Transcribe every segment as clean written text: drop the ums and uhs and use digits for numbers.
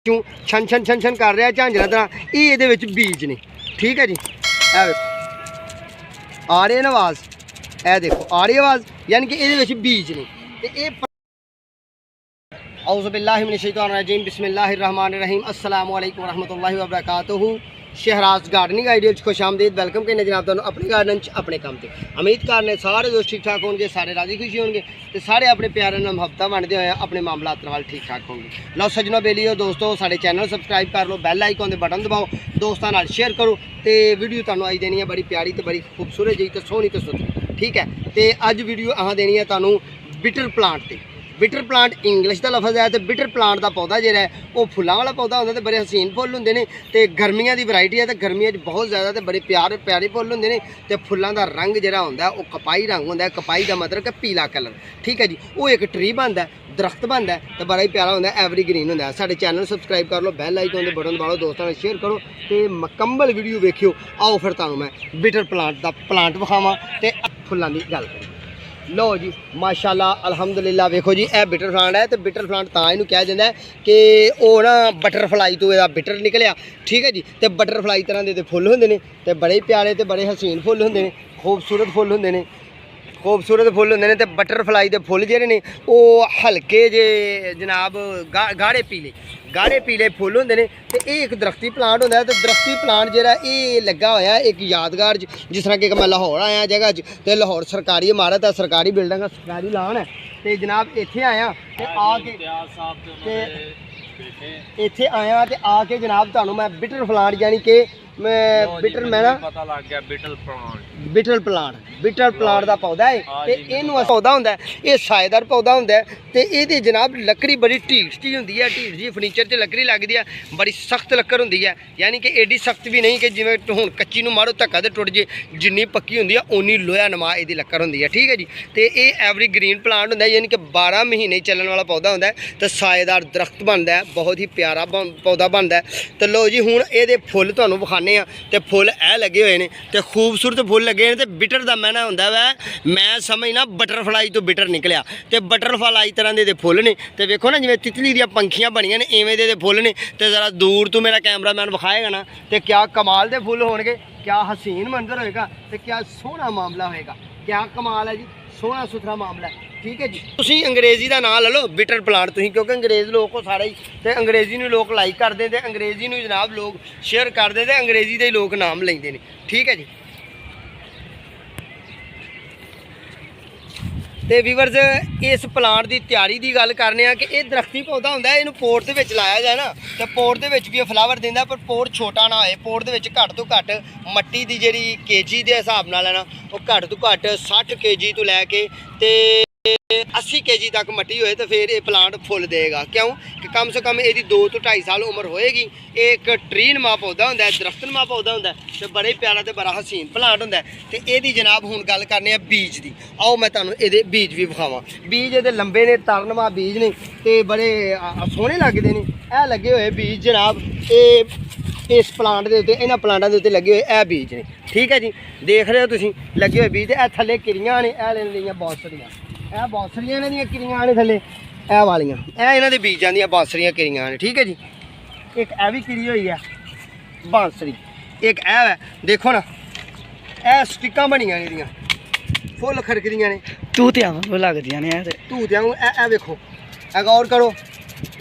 छन छन छन छन कर रहा झांजरा तरह ये बीज ने। ठीक है जी, ए देखो आ रही है ना आवाज़, ए देखो आ रही है आवाज़, यानी कि ये बीज ने। औज़ु बिल्लाहि मिनश शैतानिर रजीम, बिस्मिल्लाहिर रहमानिर रहीम, अस्सलामु अलैकुम रहमतुल्लाहि व बरकातुहू। शहराज गार्डनिंग आइडिया खुश आमदीद, वेलकम कहने जनाब तुहानू अपने गार्डन अपने काम से। उम्मीद करने सारे दोस्त ठीक ठाक होंगे, सारे राजी खुशी होंगे, तो सारे अपने प्यारे नाल मुहब्बत वंडदे होए अपने मामलात नाल ठीक ठाक होंगे। लो सजनों बेलियो दोस्तों, सारे चैनल सबसक्राइब कर लो, बैल आइकन दे बटन दबाओ, दोस्तों नाल शेयर करो। तो वीडियो तुहानू आई देनी है बड़ी प्यारी तो बड़ी खूबसूरत जी तो सोहनी तो सुथरी। ठीक है, तो अज वीडियो अहाँ देनी है तुहानू बिटर प्लांट ते। बिटर प्लांट इंग्लिश का लफज है, तो बिटर प्लांट का पौधा जो है वो फुलों वाला पौधा होंगे, तो बड़े हसीन फुल होंगे ने। तो गर्मियों की वैरायटी है, तो गर्मियों बहुत ज़्यादा तो बड़े प्यारे फुल होंगे ने। तो फुलों का रंग जो होंगे वो कपाई रंग होंगे, कपाई का मतलब कि पीला कलर। ठीक है जी, वो एक ट्री बनता है, दरख्त बनता है, तो बड़ा ही प्यारा होंगे, एवरी ग्रीन होंगे। साढ़े चैनल सबसक्राइब कर लो, बैल आइकन दे बटन दबाओ, दोस्तों ने शेयर करो, तो मुकम्मल वीडियो देखियो। आओ फिर तुहानू मैं बिटर प्लांट का प्लांट विखावां ते फुलों की गल करूँ। लो जी माशाल्लाह अल्हम्दुलिल्लाह, देखो जी यह बिटर प्लांट है। तो बिटर प्लांट तां इहनूं कहा जाता है कि वह ना बटरफ्लाई तो यह बिटर निकलिया। ठीक है जी, तो बटरफ्लाई तरह के फुल होंगे ने, तो बड़े प्यारे तो बड़े हसीन फुल होंगे ने, खूबसूरत फुल होंगे ने, खूबसूरत फुल होंगे ने। तो बटरफ्लाई के फुल जेहड़े ने वो हल्के जे जनाब गाढ़े पीले फुल होंगे ने। तो ये एक दरख्ती प्लांट होंदा है। तो दरख्ती प्लांट जेहड़ा ये लगा होया एक यादगार जिस तरह कि मैं लाहौर आया जगह तो लाहौर सरकारी इमारत है, सरकारी बिल्डिंग है, सरकारी लान है। तो जनाब इत्थे आया तो इत्थे आया तो आके जनाब तुहानू मैं बिटर प्लांट यानी कि मैं बिटर मैं ना पता लग गया बिटर प्लांट का पौधा है। तो इनू पौधा होंदा है, ये साएदार पौधा होंदा है। तो ये जनाब लकड़ी बड़ी ढीठ जी होंदी है, ढीठ जी फर्नीचर से लकड़ी लगती है, बड़ी सख्त लक्कड़ होंदी है, यानी कि एडी सख्त भी नहीं कि जिवें हुण कच्ची नूं मारो धक्का तो टुट जे, जिन्नी पक्की होंदी है उन्नी लोहा नमा इहदी लक्कड़ होंदी है। ठीक है जी, तो ये एवरी ग्रीन प्लांट होंदा है, यानी कि 12 महीने चलने वाला पौधा होंदा है। तो साएदार दरख्त बनता है, बहुत ही प्यारा पौधा बनता है। तो लो जी हुण ये फुल तुहानू विखाने आ। तो फुल ए लगे हुए हैं, तो खूबसूरत फुल लगे हैं। तो बिटर का मैना होंदा वै मैं समझना बटरफ्लाई तो बिटर निकलिया। तो बटरफ्लाई तरह के फुल ने। तो वेखो ना जिवें तितली दी पंखियां बनियां ने इवें दे फुल ने। तो जरा दूर तो मेरा कैमरामैन विखाएगा ना, तो क्या कमाल के फुल होणगे, क्या हसीन मंजर होएगा, तो क्या सोहना मामला होएगा, क्या कमाल है जी, सोहना सुथरा मामला है। ठीक है जी, तुसीं अंग्रेजी का नाम ले लो बिटर प्लांट तुसीं, क्योंकि अंग्रेज लोग को सारे ही तो अंग्रेजी नूं लोग लाइक करते हैं, अंग्रेजी नूं जनाब लोग शेयर करते हैं, अंग्रेजी के लोग नाम लेंदे ने। ठीक है जी, तो व्यूअर्स इस प्लांट की तैयारी की गल करने कि यह दरख्ती पौधा होंदा है, इनू पोट दे विच लाया जाए ना, तो पोट दे विच भी फ्लावर दिंदा, पर पोट छोटा ना होए। पोट दे विच घट तो घट मट्टी की जिहड़ी केजी के हिसाब नाल है ना, वो घट तो घट 60 केजी तो लैके 80 केजी तक मट्टी होए, तो फिर ये प्लांट फुल देगा। क्यों कि कम से कम यदि 2 तो 2.5 साल उम्र होएगी। एक ट्री नमा पौधा होंदा है, दरख्त नमा पौधा होंदा है, तो बड़े प्यारा तो बड़ा हसीन प्लांट होंदा है। तो यदि जनाब हुण गल करने बीज की, आओ मैं तुहानू ये बीज भी विखावां। बीज ये लंबे ने, तरनमा बीज ने, तो बड़े सोहने लगते हैं। यह लगे हुए बीज जनाब ये इस प्लांट के उत्ते, इन्हां प्लांटां के उत्ते लगे हुए यह बीज ने। ठीक है जी, देख रहे हो तुसीं लगे हुए बीज, यह थल्ले किरियां ने, यह लेंदियां बांसरियां, यह बांसरियां इन्हां दियां किरियां ने थल्ले, यह वालियां यह इन्हां दे बीजां दियां बांसरियां किरियां ने। ठीक है जी, एक यह भी किरी हुई है बांसरी, एक यह है देखो ना, यह स्टिकां बनियां ने इहदियां, फुल खड़कदियां ने, तूतियां लगदियां ने, तूतियां ए वेखो, गौर करो,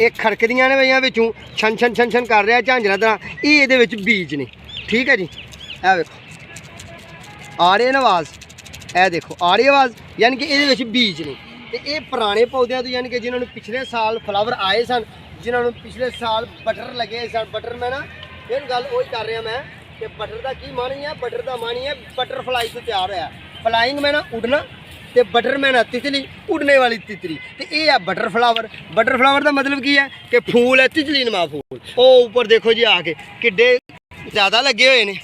एक खड़कदियां ने भैया बिचों छन छन छन छन कर रहा झांजरा तरह, ये बीज ने। ठीक है जी, ए वेखो आ रही है ना आवाज़, ए देखो आ रही है आवाज़, यानी कि ये बीज ने। तो ये पुराने पौधों तो यानी कि जिन्होंने पिछले साल फ्लावर आए सन, जिन्होंने पिछले साल बटर लगे सन, बटर में ना फिर गल वही कर रहा मैं कि बटर का की मानी है, बटर का मानी है बटरफ्लाई तो तैयार होया, फ्लाइंग में ना उड़ना, तो बटर में ना तितली, उड़ने वाली तितली। तो ये है बटर फ्लावर। बटर फ्लावर का मतलब की है कि फूल है तितली नमा फूल। वो ऊपर देखो जी आके किड्डे ज़्यादा लगे हुए हैं,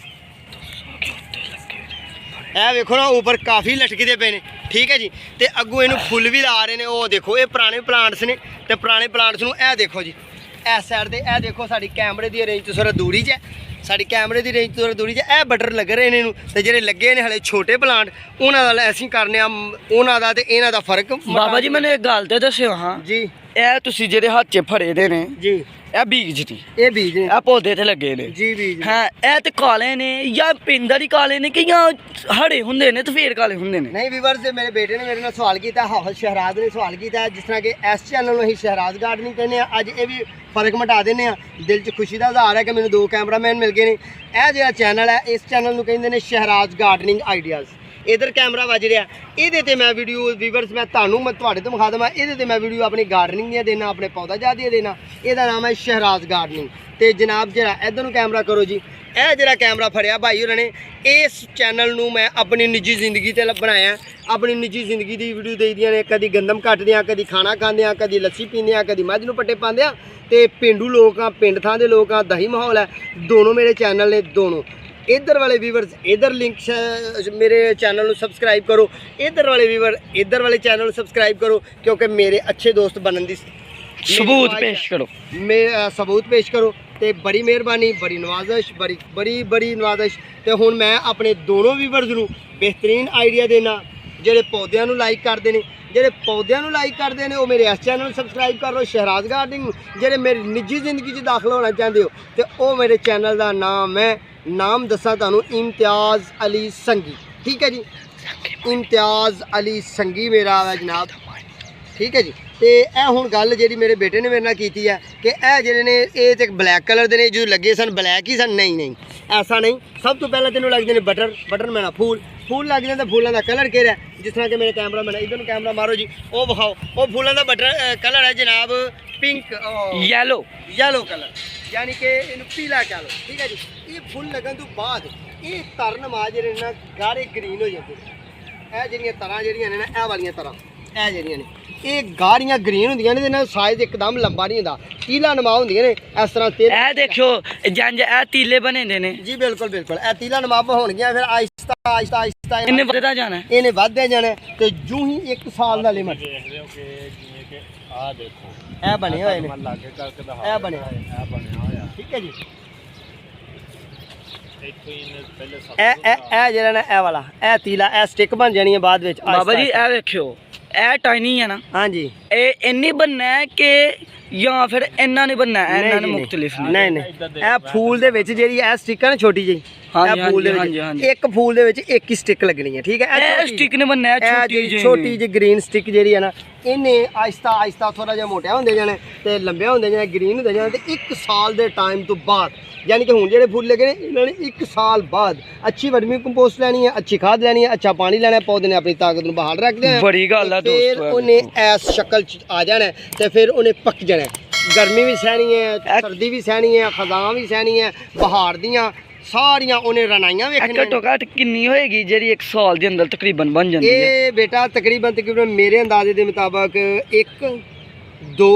यह देखो ना ऊपर काफ़ी लटकते पे ने। ठीक है जी, तो अगों इनू फुल भी ला रहे हैं। वो देखो ये पुराने प्लांट्स ने, तो पुराने प्लांट्स नूं यह देखो जी इस साइड से, यह देखो साड़ी कैमरे की रेंज तो थोड़ा दूरी च है, साड़ी कैमरे की रेंज तो थोड़ा दूरी च है, बटर लग रहे हैं इनू। तो जेह्ड़े लगे ने हले छोटे प्लांट उन्होंने असीं करने उन्होंने ते इन्हां दा फर्क। बाबा जी मैंने एक गल तो दस्यो हाँ जी, ਇਹ ਤੁਸੀਂ ਜਿਹੜੇ ਹੱਥ 'ਚ ਫੜੇ ਦੇ ਨੇ ਜੀ ਇਹ ਬੀਜ ਨੇ, ਇਹ ਬੀਜ ਨੇ ਇਹ ਪੌਦੇ ਤੇ ਲੱਗੇ ਨੇ ਜੀ ਬੀਜ ਨੇ। ਹਾਂ ਇਹ ਤੇ ਕਾਲੇ ਨੇ ਜਾਂ ਪਿੰਡਾਂ ਦੀ ਕਾਲੇ ਨੇ ਕਿ ਜਾਂ ਹਰੇ ਹੁੰਦੇ ਨੇ ਤੇ ਫੇਰ ਕਾਲੇ ਹੁੰਦੇ ਨੇ। ਨਹੀਂ ਵੀਵਰਸ ਦੇ ਮੇਰੇ ਬੇਟੇ ਨੇ ਮੇਰੇ ਨਾਲ ਸਵਾਲ ਕੀਤਾ, ਹਾਫਿਜ਼ ਸ਼ਹਿਰਾਜ਼ ਨੇ ਸਵਾਲ ਕੀਤਾ, ਜਿਸ ਤਰ੍ਹਾਂ ਕਿ ਇਸ ਚੈਨਲ ਨੂੰ ਅਸੀਂ ਸ਼ਹਿਰਾਜ਼ ਗਾਰਡਨਿੰਗ ਕਹਿੰਦੇ ਆ। ਅੱਜ ਇਹ ਵੀ ਫਰਕ ਮਿਟਾ ਦਿੰਦੇ ਆ। ਦਿਲ 'ਚ ਖੁਸ਼ੀ ਦਾ ਇਜ਼ਹਾਰ ਹੈ ਕਿ ਮੈਨੂੰ 2 ਕੈਮਰਾਮੈਨ ਮਿਲ ਗਏ ਨੇ। ਇਹ ਜਿਹੜਾ ਚੈਨਲ ਹੈ ਇਸ ਚੈਨਲ ਨੂੰ ਕਹਿੰਦੇ ਨੇ ਸ਼ਹਿਰਾਜ਼ ਗਾਰਡਨਿੰਗ ਆਈਡੀਆਜ਼। इधर कैमरा वज रहा, ये मैं वीडियो वीवर्स मैं ਤੁਹਾਡੇ ਤੋਂ ਵਿਖਾ ਦਵਾਂ। ਇਹਦੇ ਤੇ ਮੈਂ ਵੀਡੀਓ ਆਪਣੀ गार्डनिंग ਦੀਆਂ देना, अपने पौधा जात ਦੀਆਂ देना। ਇਹਦਾ ਨਾਮ ਹੈ ਸ਼ਹਿਰਾਜ਼ गार्डनिंग। ਤੇ ਜਨਾਬ ਜਿਹੜਾ ਇਧਰ ਨੂੰ ਕੈਮਰਾ ਕਰੋ ਜੀ, ਇਹ ਜਿਹੜਾ ਕੈਮਰਾ ਫੜਿਆ ਭਾਈ ਹੋਰਾਂ ਨੇ, ਇਸ ਚੈਨਲ ਨੂੰ ਮੈਂ ਆਪਣੀ ਨਿੱਜੀ ਜ਼ਿੰਦਗੀ ਤੇ ਬਣਾਇਆ। ਆਪਣੀ ਨਿੱਜੀ ਜ਼ਿੰਦਗੀ ਦੀ ਵੀਡੀਓ ਦੇਈਆਂ ਨੇ, ਕਦੀ ਗੰਦਮ ਕੱਟਦੇ ਆ, ਕਦੀ ਖਾਣਾ ਖਾਂਦੇ ਆ, ਕਦੀ ਲੱਸੀ ਪੀਂਦੇ ਆ, ਕਦੀ ਮੱਝ ਨੂੰ ਪੱਟੇ ਪਾਉਂਦੇ ਆ। ਤੇ ਪਿੰਡੂ ਲੋਕ ਆ, ਪਿੰਡ ਥਾਂ ਦੇ ਲੋਕ ਆ, ਦਹੀ ਮਾਹੌਲ ਹੈ। ਦੋਨੋਂ ਮੇਰੇ ਚੈਨਲ ਨੇ ਦੋਨੋਂ। इधर वाले व्यूवर्स इधर लिंक मेरे चैनल को सब्सक्राइब करो, इधर वाले व्यूवर इधर वाले चैनल को सब्सक्राइब करो, क्योंकि मेरे अच्छे दोस्त बनने की सबूत पेश करो, सबूत पेश करो। तो बड़ी मेहरबानी, बड़ी नवाजिश, बड़ी बड़ी बड़ी नवाजिश। तो हुण मैं अपने दोनों व्यूवर्स नूं बेहतरीन आइडिया देना, ਜਿਹੜੇ ਪੌਦਿਆਂ ਨੂੰ ਲਾਈਕ ਕਰਦੇ ਨੇ। ਜਿਹੜੇ ਪੌਦਿਆਂ ਨੂੰ ਲਾਈਕ ਕਰਦੇ ਨੇ ਉਹ ਮੇਰੇ ਇਸ ਚੈਨਲ ਨੂੰ ਸਬਸਕ੍ਰਾਈਬ ਕਰ ਲਓ, ਸ਼ਹਿਰਾਜ਼ ਗਾਰਡਨਿੰਗ। ਜਿਹੜੇ ਮੇਰੀ ਨਿੱਜੀ ਜ਼ਿੰਦਗੀ 'ਚ ਦਾਖਲ ਹੋਣਾ ਚਾਹੁੰਦੇ ਹੋ ਤੇ ਉਹ ਮੇਰੇ ਚੈਨਲ ਦਾ ਨਾਮ ਹੈ, ਨਾਮ ਦੱਸਾਂ ਤੁਹਾਨੂੰ, ਇਮਤਿਆਜ਼ ਅਲੀ ਸੰਗੀ। ਠੀਕ ਹੈ ਜੀ, ਇਮਤਿਆਜ਼ ਅਲੀ ਸੰਗੀ ਮੇਰਾ ਹੈ ਜਨਾਬ। ਠੀਕ ਹੈ ਜੀ। ਤੇ ਇਹ ਹੁਣ ਗੱਲ ਜਿਹੜੀ ਮੇਰੇ ਬੇਟੇ ਨੇ ਮੇਰੇ ਨਾਲ ਕੀਤੀ ਹੈ ਕਿ ਇਹ ਜਿਹੜੇ ਨੇ ਇਹ ਤੇ ਬਲੈਕ ਕਲਰ ਦੇ ਨੇ, ਜੋ ਲੱਗੇ ਸਨ ਬਲੈਕ ਹੀ ਸਨ। ਨਹੀਂ ਐਸਾ ਨਹੀਂ। ਸਭ ਤੋਂ ਪਹਿਲਾਂ ਤੈਨੂੰ ਲੱਗਦੇ ਨੇ ਬਟਰ ਮੈਨਾ ਫੂਲ ਲੱਗ ਜਾਂਦਾ। ਫੁੱਲਾਂ ਦਾ ਕਲਰ ਕਿਹੜਾ, ਜਿਸ ਤਰ੍ਹਾਂ ਕਿ ਮੇਰੇ ਕੈਮਰਾਮੈਨ ਇਧਰ ਨੂੰ ਕੈਮਰਾ ਮਾਰੋ ਜੀ, ਉਹ ਵਿਖਾਓ। ਉਹ ਫੁੱਲਾਂ ਦਾ ਕਲਰ ਹੈ ਜਨਾਬ ਪਿੰਕ ਯੈਲੋ ਕਲਰ, ਯਾਨੀ ਕਿ ਇਹਨੂੰ ਪੀਲਾ ਕਹਿ ਲਓ। ਠੀਕ ਹੈ ਜੀ। ਇਹ ਫੁੱਲ ਲੱਗਣ ਤੋਂ ਬਾਅਦ ਇਹ ਤਰਨ ਮਾ ਜਿਹੜੇ ਨੇ ਨਾ ਗਾੜੇ ਗ੍ਰੀਨ ਹੋ ਜਾਂਦੇ ਨੇ। ਇਹ ਜਿਹੜੀਆਂ ਤਰਾਂ ਜਿਹੜੀਆਂ ਨੇ ਨਾ, ਇਹ ਵਾਲੀਆਂ ਤਰਾਂ ਇਹ ਜਿਹੜੀਆਂ ਨੇ ਇਹ ਗਾੜੀਆਂ ਗ੍ਰੀਨ ਹੁੰਦੀਆਂ ਨੇ, ਇਹਦੇ ਨਾਲ ਸਾਈਜ਼ ਇੱਕਦਮ ਲੰਬਾ ਨਹੀਂ ਹੁੰਦਾ, ਤੀਲਾ ਨਮਾ ਹੁੰਦੀਆਂ ਨੇ ਇਸ ਤਰ੍ਹਾਂ। ਇਹ ਦੇਖਿਓ ਜੰਜ ਇਹ ਤੀਲੇ ਬਣੇ ਨੇ ਜੀ, ਬਿਲਕੁਲ ਇਹ ਤੀਲਾ ਨਮਾ ਹੋਣਗੀਆਂ। ਫਿਰ ਆਹਿਸਤਾ ਆਹਿਸਤਾ ਇਹਨੇ ਵਧਦਾ ਜਾਣਾ, ਇਹਨੇ ਵੱਧਦੇ ਜਾਣਾ। ਤੇ ਜੂ ਹੀ 1 ਸਾਲ ਦਾ ਲਿਮਟ ਆ ਦੇਖੋ ਇਹ ਬਣੇ ਹੋਏ ਨੇ, ਲਾਗੇ ਕਰਕੇ ਦਾ ਇਹ ਬਣੇ ਹੋਏ, ਇਹ ਬਣਿਆ ਹੋਇਆ। ਠੀਕ ਹੈ ਜੀ। ਇੱਥੋਂ ਹੀ ਪਹਿਲੇ ਇਹ ਜਿਹੜਾ ਨਾ ਇਹ ਵਾਲਾ ਇਹ ਤੀਲਾ ਇਹ ਸਟਿਕ ਬਣ ਜਾਣੀ ਹੈ ਬਾਅਦ ਵਿੱਚ। ਬਾਬਾ ਜੀ ਇਹ ਵੇਖਿਓ, ਇਹ ਟਾਈਨੀ ਹੈ ਨਾ। ਹਾਂਜੀ, ਇਹ ਇੰਨੀ ਬਣਨਾ ਹੈ ਕਿ ਜਾਂ ਫਿਰ ਇਹਨਾਂ ਨੇ ਬਣਨਾ ਹੈ, ਇਹਨਾਂ ਨੇ ਮੁਖਤਲਿਫ ਨਹੀਂ ਇਹ ਫੂਲ ਦੇ ਵਿੱਚ ਜਿਹੜੀ ਇਹ ਸਟਿਕ ਹੈ ਨਾ ਛੋਟੀ ਜਿਹੀ, ਇਹ ਫੂਲ ਦੇ ਵਿੱਚ ਇੱਕ ਫੂਲ ਦੇ ਵਿੱਚ ਇੱਕ ਹੀ ਸਟਿਕ ਲੱਗਣੀ ਹੈ। ਠੀਕ ਹੈ। ਇਹ ਸਟਿਕ ਨੇ ਬਣਨਾ ਹੈ ਛੋਟੀ ਜਿਹੀ ਗ੍ਰੀਨ ਸਟਿਕ ਜਿਹੜੀ ਹੈ ਨਾ, ਇਹਨੇ ਆਹਿਸਤਾ ਥੋੜਾ ਜਿਹਾ ਮੋਟਾ ਹੁੰਦੇ ਜਾਣਾ ਤੇ ਲੰਬਿਆ ਹੁੰਦੇ ਜਾਣਾ, ਗ੍ਰੀਨ ਹੁੰਦੇ ਜਾਣਾ। ਤੇ 1 ਸਾਲ ਦੇ ਟਾਈਮ ਤੋਂ ਬਾਅਦ, यानी कि हुण जेह्ड़े फुल लगे ने इन्होंने 1 साल बाद अच्छी वर्मी कंपोस्ट लैनी है, अच्छी खाद लैनी है, अच्छा पानी लैना है, पौधे ने अपनी ताकत बहाल रखते हैं। बड़ी गल है फिर उन्हें इस शक्ल आ जाना है तो फिर उन्हें पक जाना है। गर्मी भी सहनी है, सर्दी भी सहनी है, खजां भी सहनी है, बहार दियां सारियां उन्हें रनाइयां वेखनियां। घट्टो घट्ट किन्नी होएगी जेह्ड़ी 1 साल दे अंदर तकरीबन बन जांदी है? ये बेटा तकरीबन मेरे अंदाजे के मुताबिक 1 2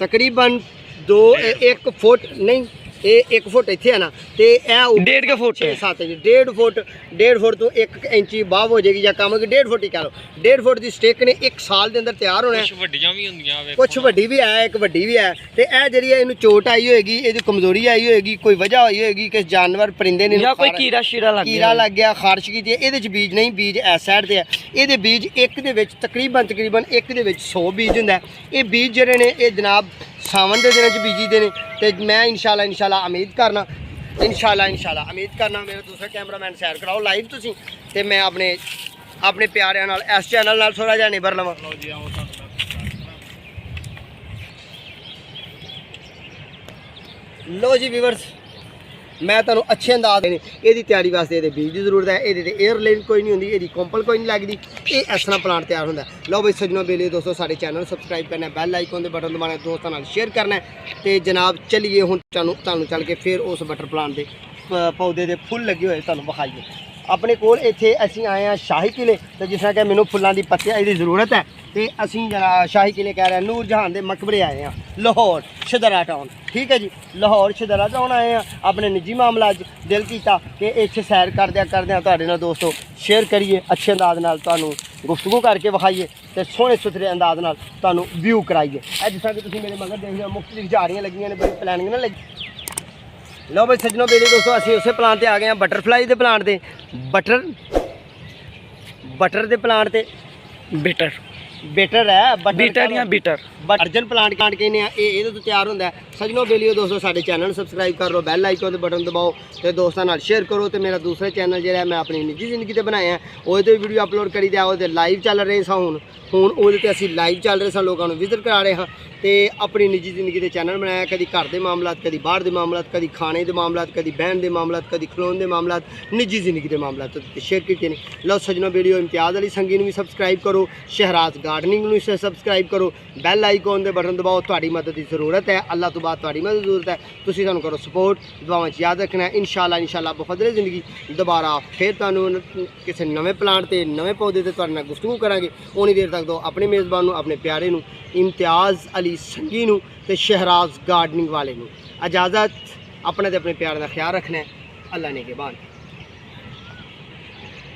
तकरीबन 2 1 फुट नहीं, ये 1 फुट इत्थे है ना, तो यह 1.5 फुट 7 इंच 1.5 फुट तो 1 इंची बाव हो जाएगी, या कम कि 1.5 फुट ही कह लो। 1.5 फुट की स्टिक ने 1 साल के अंदर तैयार होना है। कुछ वड्डी भी है, एक वड्डी भी है। तो यह जी इन्हू चोट आई होएगी, ये कमजोरी आई होएगी, कोई वजह आई होएगी कि जानवर परिंदे ने कोई कीड़ा लग गया, खारिश की। ये बीज नहीं, बीज इस साइड से है। ये बीज एक दे तकरीबन एक दे 100 बीज होंदा है। ये बीज जिहड़े ने ये जनाब सावन के दिनों बीजी दे ने। ते मैं इंशाल्लाह उम्मीद करना उम्मीद करना मेरा दूसरा कैमरामैन सैर कराओ लाइव तुसीं, ते मैं अपने प्यारिਆਂ ਨਾਲ इस चैनल नाल थोड़ा जिहा निबर लवां। लो जी व्यूअर्स, मैं तुहानूं अच्छे अंदाज देने ਇਹਦੀ ਤਿਆਰੀ ਵਾਸਤੇ ਇਹਦੇ ਬੀਜ ਦੀ ਜ਼ਰੂਰਤ ਹੈ। ਇਹਦੇ ਤੇ 에ਅਰ ਲਾਈਨ ਕੋਈ ਨਹੀਂ ਹੁੰਦੀ, ਇਹਦੀ ਕੰਪਲ ਕੋਈ ਨਹੀਂ ਲੱਗਦੀ। ਇਹ ਇਸ ਤਰ੍ਹਾਂ ਪਲਾਂਟ ਤਿਆਰ ਹੁੰਦਾ। ਲਓ ਬਈ ਸੱਜਣੋ ਬੇਲੇ ਦੋਸਤੋ, ਸਾਡੇ ਚੈਨਲ ਨੂੰ ਸਬਸਕ੍ਰਾਈਬ ਕਰਨਾ, ਬੈਲ ਆਈਕਨ ਦੇ ਬਟਨ ਦਬਾਉਣਾ, ਦੋਸਤਾਂ ਨਾਲ ਸ਼ੇਅਰ ਕਰਨਾ। ਤੇ ਜਨਾਬ ਚੱਲੀਏ ਹੁਣ ਤੁਹਾਨੂੰ ਚੱਲ ਕੇ ਫਿਰ ਉਸ ਬਟਰ ਪਲਾਂਟ ਦੇ ਪੌਦੇ ਦੇ ਫੁੱਲ ਲੱਗੇ ਹੋਏ ਤੁਹਾਨੂੰ ਵਿਖਾਈਏ। ਆਪਣੇ ਕੋਲ ਇੱਥੇ ਅਸੀਂ ਆਏ ਹਾਂ ਸ਼ਾਹੀ ਕਿਲੇ, ਤੇ ਜਿਸ ਤਰ੍ਹਾਂ ਕਿ ਮੈਨੂੰ ਫੁੱਲਾਂ ਦੀ ਪੱਤਿਆਂ ਦੀ ਜ਼ਰੂਰਤ ਹੈ, ਤੇ ਅਸੀਂ ਜਰਾ ਸ਼ਾਹੀ ਕਿਲੇ ਕਹਿ ਰਹੇ ਨੂਰ ਜਹਾਨ ਦੇ ਮਕਬਰੇ ਆਏ ਹਾਂ, ਲਾਹੌਰ ਸ਼ਦਰਾ ਟਾਊਨ। ਠੀਕ ਹੈ ਜੀ, ਲਾਹੌਰ ਸ਼ਦਰਾ ਟਾਊਨ ਆਏ ਹਾਂ। ਆਪਣੇ ਨਿੱਜੀ ਮਾਮਲਾ 'ਚ ਦਿਲ ਕੀਤਾ ਕਿ ਇੱਥੇ ਸੈਰ ਕਰਦਿਆਂ ਤੁਹਾਡੇ ਨਾਲ ਦੋਸਤੋ ਸ਼ੇਅਰ ਕਰੀਏ, ਅੱਛੇ ਅੰਦਾਜ਼ ਨਾਲ ਤੁਹਾਨੂੰ ਗੁਫ਼ਤਗੂ ਕਰਕੇ ਵਿਖਾਈਏ ਤੇ ਸੋਹਣੇ ਸੁਥਰੇ ਅੰਦਾਜ਼ ਨਾਲ ਤੁਹਾਨੂੰ ਵਿਊ ਕਰਾਈਏ। ਇਹ ਜਿਸ ਤਰ੍ਹਾਂ ਕਿ ਤੁਸੀਂ ਮੇਰੇ ਮਗਰ ਦੇਖਦੇ ਹੋ ਮੁਖਤਲਿਫ ਝਾੜੀਆਂ ਲੱਗੀਆਂ ਨੇ, ਬੜੀ ਪਲੈਨਿੰਗ ਨਾਲ ਲੱਗੀ। लो भाई सज्जनों बेले दोस्तों, असी उस प्लांट से आ गए हैं बटरफ्लाई के प्लांट से, बटर के प्लांट से बेटर है, ਬਟ ਅਰਜਨ ਪਲਾਂਟ ਕਹਿੰਦੇ ਆ, ਇਹ ਇਹਦੇ ਤੋਂ ਤਿਆਰ ਹੁੰਦਾ ਹੈ। ਸਜਣੋ ਬੇਲੀਓ ਦੋਸਤੋ, ਸਾਡੇ ਚੈਨਲ ਨੂੰ ਸਬਸਕ੍ਰਾਈਬ ਕਰ ਲਓ, ਬੈਲ ਆਈਕਨ ਦੇ ਬਟਨ ਦਬਾਓ ਤੇ ਦੋਸਤਾਂ ਨਾਲ ਸ਼ੇਅਰ ਕਰੋ। ਤੇ ਮੇਰਾ ਦੂਸਰਾ ਚੈਨਲ ਜਿਹੜਾ ਮੈਂ ਆਪਣੀ ਨਿੱਜੀ ਜ਼ਿੰਦਗੀ ਤੇ ਬਣਾਇਆ, ਉਹਦੇ ਤੇ ਵੀਡੀਓ ਅਪਲੋਡ ਕਰੀ ਦਿਆ, ਉਹਦੇ ਲਾਈਵ ਚੱਲ ਰਹੇ ਸਾਂ। ਹੁਣ ਉਹਦੇ ਤੇ ਅਸੀਂ ਲਾਈਵ ਚੱਲ ਰਹੇ ਸਾਂ, ਲੋਕਾਂ ਨੂੰ ਵਿਜ਼ਿਟ ਕਰਾ ਰਹੇ ਹਾਂ। ਤੇ ਆਪਣੀ ਨਿੱਜੀ ਜ਼ਿੰਦਗੀ ਦੇ ਚੈਨਲ ਬਣਾਇਆ, ਕਦੀ ਘਰ ਦੇ ਮਾਮਲਾਤ, ਕਦੀ ਬਾਹਰ ਦੇ ਮਾਮਲਾਤ, ਕਦੀ ਖਾਣੇ ਦੇ ਮਾਮਲਾਤ, ਕਦੀ ਬਹਿਣ ਦੇ ਮਾਮਲਾਤ, ਕਦੀ ਖਲੋਣ ਦੇ ਮਾਮਲਾਤ, ਨਿੱਜੀ ਜ਼ਿੰਦਗੀ ਦੇ ਮਾਮਲਾਤ ਸ਼ੇਅਰ ਕੀਤੇ ਨੇ। ਲਓ ਸਜਣੋ ਵੀਡੀਓ ਇਮਤਿਆਜ਼ ਅਲੀ ਸੰਗੀ ਨੂੰ ਵੀ ਸਬਸਕ੍ਰਾਈਬ ਕਰੋ, ਸ਼ਹਿਰਾਜ਼ ਗਾਰਡਨਿੰਗ ਨੂੰ ਸਬਸਕ੍ਰਾਈਬ ਕਰੋ, ਬੈਲ ਆਈਕਨ ਦੇ ਬਟਨ ਦਬਾਓ। ਤੁਹਾਡੀ ਮਦਦ ਦੀ ਜ਼ਰੂਰਤ ਹੈ, ਅੱਲਾਹ ਤੋਂ ਬਾਅਦ ਤੁਹਾਡੀ ਮਦਦ ਦੀ ਜ਼ਰੂਰਤ ਹੈ। ਤੁਸੀਂ ਸਾਨੂੰ ਕਰੋ ਸਪੋਰਟ, ਦੁਆਵਾਂ 'ਚ ਯਾਦ ਰੱਖਣਾ। ਇਨਸ਼ਾਅੱਲਾ ਬਫਜ਼ਲ ਜ਼ਿੰਦਗੀ ਦੁਬਾਰਾ ਫਿਰ ਤੁਹਾਨੂੰ ਕਿਸੇ ਨਵੇਂ ਪਲਾਂਟ ਤੇ ਨਵੇਂ ਪੌਦੇ ਤੇ ਤੁਹਾਡੇ ਨਾਲ ਗੁਫ਼ਤਗੂ ਕਰਾਂਗੇ। ਉਨੀ ਦੇਰ ਤੱਕ ਦੋ ਆਪਣੇ ਮੇਜ਼ਬਾਨ ਨੂੰ, ਆਪਣੇ ਪਿਆਰੇ ਨੂੰ, ਇਮਤਿਆਜ਼ ਅਲੀ ਸੰਗੀ ਨੂੰ ਤੇ ਸ਼ਹਿਰਾਜ਼ ਗਾਰਡਨਿੰਗ ਵਾਲੇ ਨੂੰ ਇਜਾਜ਼ਤ। ਆਪਣੇ ਤੇ ਆਪਣੇ ਪਿਆਰ ਦਾ ਖਿਆਲ ਰੱਖਣਾ ਹੈ। ਅੱਲਾ ਨੇ ਕੇ ਬਾਨ।